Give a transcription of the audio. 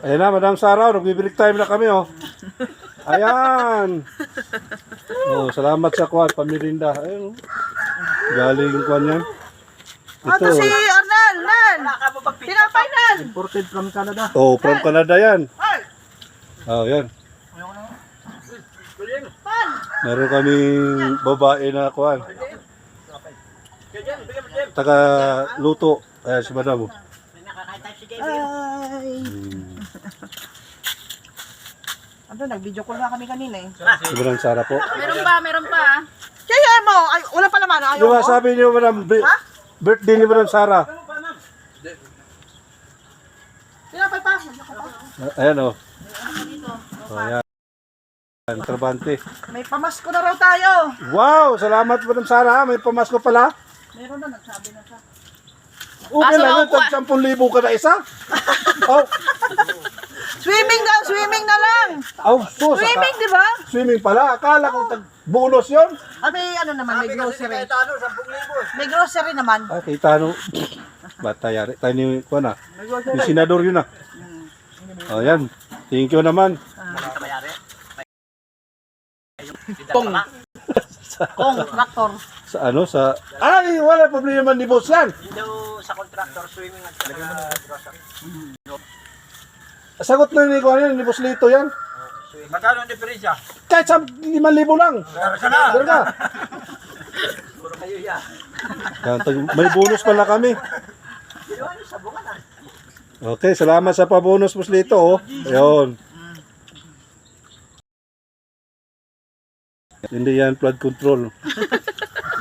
Ayan na, Madam Sara, nagbe-break time na kami, oh. Ayan. Oh, salamat sa kuwan, pamirinda. Ayun, oh. Galing kuwan yan. Ito si Arnal, Nan. Tinapay, Nan. Imported from Canada. Oh, from Canada yan. Oh, yan. Pan. Meron kaming babae na kuwan. Taga luto. Ayan si Madam. Ay. Ano, nag-video call na kami kanina eh. Si Madam Sara po. Meron pa. Kaya mo, ay, wala pa naman, ayaw Di ba mo? sabi niyo, Madam, birthday ni Madam Sara. Tinapay pa. Ayan, oh. Oh, ayan. Ayan, trabante. May pamasko na raw tayo. Wow, salamat Madam Sara. May pamasko pala. Meron na, nagsabi na siya. Okay lang yun, tag 10,000 ka na isa. Oh, Swimming daw, swimming na lang. oh, sus. Swimming, di ba? Swimming pala. Akala ko tag bonus yun. Ah, may ano naman, may grocery. May grocery naman. Ah, kita no. Bata yari. Tayo ni Kuana. May Yung grocery. senador yun ah. Oh, yan. Thank you naman. Kong, traktor. Sa ano, sa... Ay, wala problema ni boss yan. Sa contractor swimming at Sagot na ni Kuana, ni boss Lito yan. magkano ang diferensya? Kahit sa 5,000 lang. Meron ka. Puro kayo yan. Yan, may bonus pala kami. Okay, salamat sa pabonus boss Lito. Oh. Ayun. Hindi yan flood control.